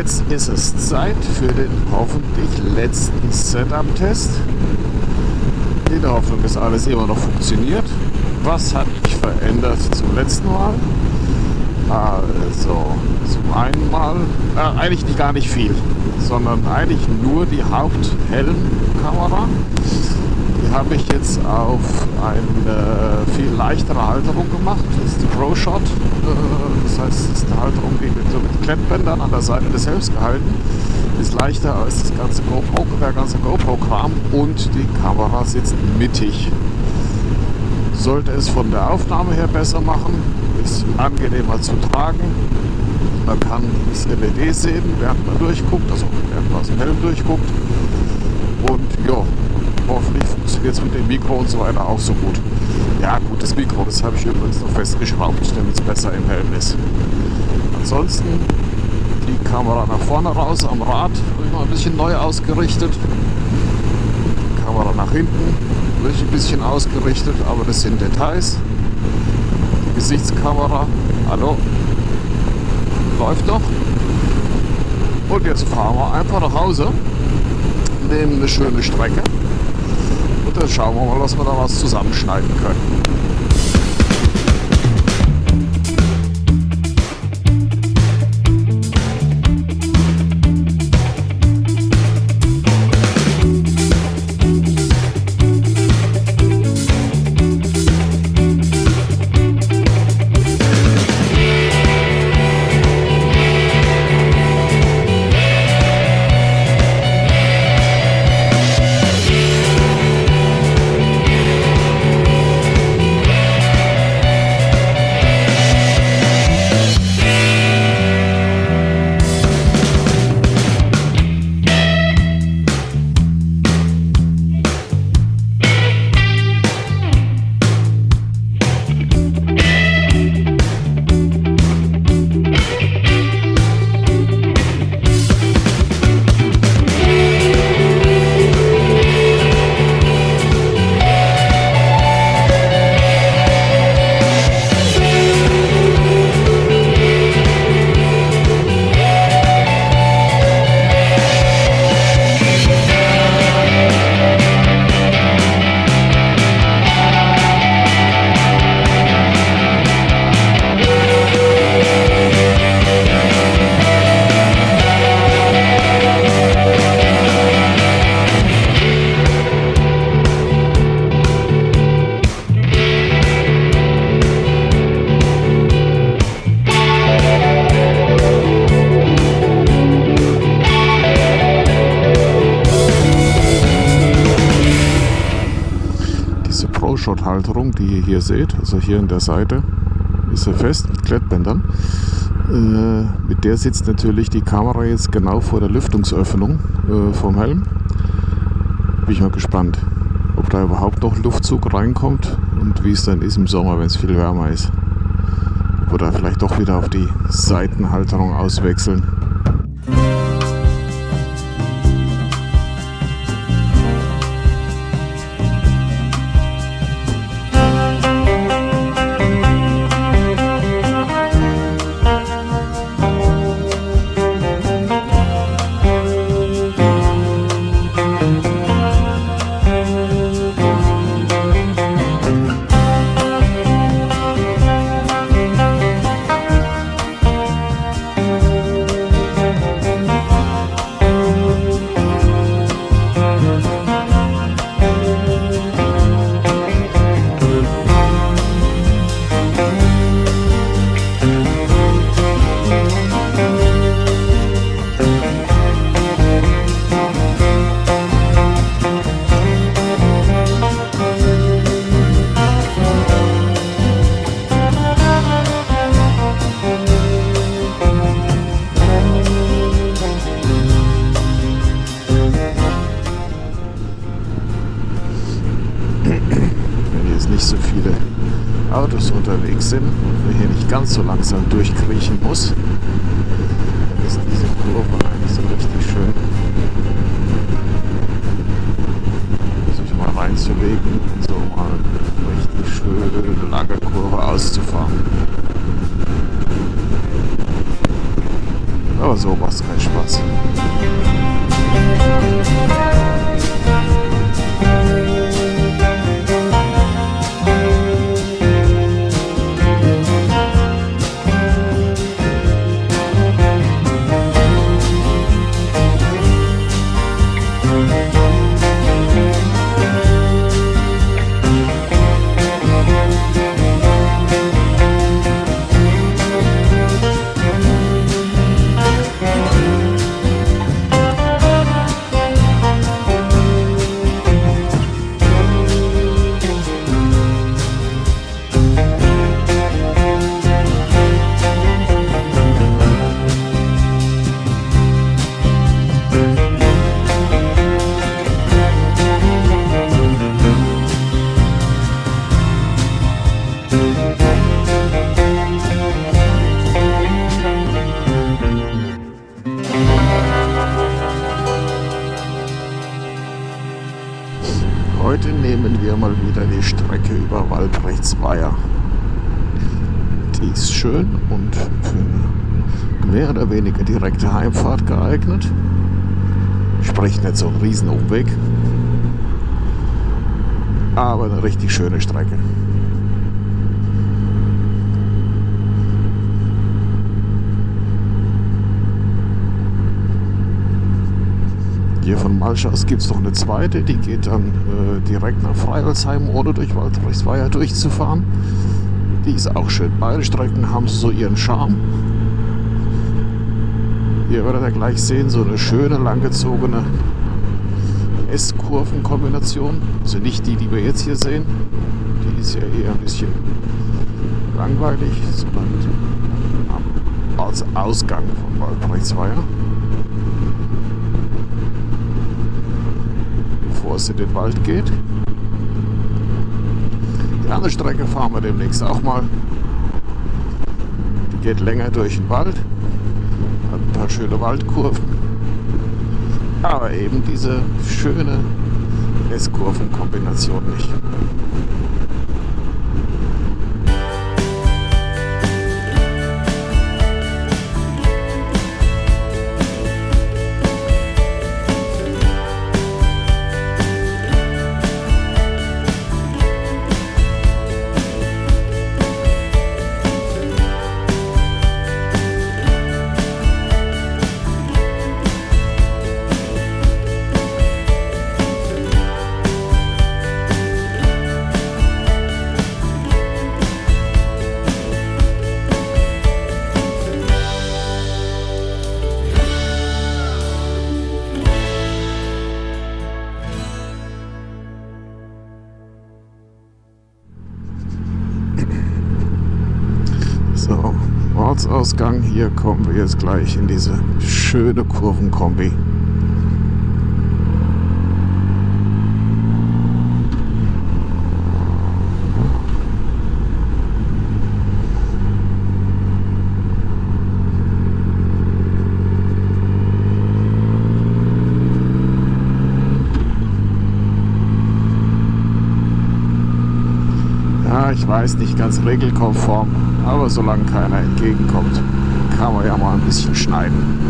jetzt ist es Zeit für den hoffentlich letzten Setup-Test. In der Hoffnung, dass alles immer noch funktioniert. Was hat sich verändert zum letzten Mal? Also, zum einen mal, eigentlich gar nicht viel, sondern eigentlich nur die Haupthelmkamera. Die habe ich jetzt auf eine viel leichtere Halterung gemacht. Das ist die ProShot. Das heißt, es ist eine Halterung, die wird so mit Klettbändern an der Seite des Helms gehalten. Ist leichter als der ganze GoPro-Kram und die Kamera sitzt mittig. Sollte es von der Aufnahme her besser machen, ist angenehmer zu tragen. Man kann das LED sehen, während man durchguckt, also während man aus dem Helm durchguckt. Und ja, hoffentlich funktioniert es mit dem Mikro und so weiter auch so gut. Ja gut, das Mikro, das habe ich übrigens noch festgeschraubt, damit es besser im Helm ist. Ansonsten die Kamera nach vorne raus am Rad, habe ich mal ein bisschen neu ausgerichtet. Die Kamera nach hinten, habe ich ein bisschen ausgerichtet, aber das sind Details. Die Gesichtskamera, hallo, läuft doch. Und jetzt fahren wir einfach nach Hause, nehmen eine schöne Strecke und dann schauen wir mal, dass wir da was zusammenschneiden können. ProShot-Halterung, die ihr hier seht, also hier in der Seite, ist er fest mit Klettbändern. Mit der sitzt natürlich die Kamera jetzt genau vor der Lüftungsöffnung vom Helm. Bin ich mal gespannt, ob da überhaupt noch Luftzug reinkommt und wie es dann ist im Sommer, wenn es viel wärmer ist. Oder vielleicht doch wieder auf die Seitenhalterung auswechseln. Nicht so viele Autos unterwegs sind und man hier nicht ganz so langsam durchkriechen muss, dann ist diese Kurve eigentlich so richtig schön, sich mal reinzulegen und so mal eine richtig schöne lange Kurve auszufahren. Aber so macht es keinen Spaß. Heute nehmen wir mal wieder die Strecke über Waldrechtsweiher. Die ist schön und für eine mehr oder weniger direkte Heimfahrt geeignet. Sprich nicht so ein Riesenumweg, aber eine richtig schöne Strecke. Hier von Malsch aus gibt es noch eine zweite, die geht dann direkt nach Freiholzheim, ohne durch Waldrechtsweiher durchzufahren. Die ist auch schön. Beide Strecken haben so ihren Charme. Hier werdet ihr gleich sehen, so eine schöne, langgezogene S-Kurven-Kombination. Also nicht die, die wir jetzt hier sehen. Die ist ja eher ein bisschen langweilig, sondern als Ausgang von Waldrechtsweiher. Bevor es in den Wald geht. Die andere Strecke fahren wir demnächst auch mal. Die geht länger durch den Wald, hat ein paar schöne Waldkurven, aber eben diese schöne S-Kurven-Kombination nicht. So, Ortsausgang, hier kommen wir jetzt gleich in diese schöne Kurvenkombi. Ja, ich weiß, nicht ganz regelkonform, aber solange keiner entgegenkommt, kann man ja mal ein bisschen schneiden.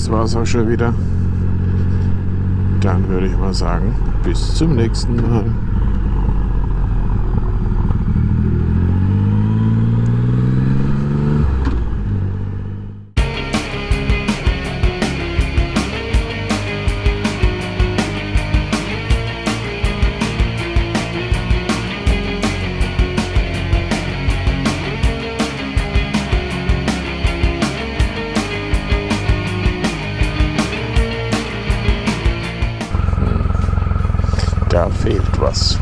das war's auch schon wieder. Dann würde ich mal sagen, bis zum nächsten Mal. Da fehlt was.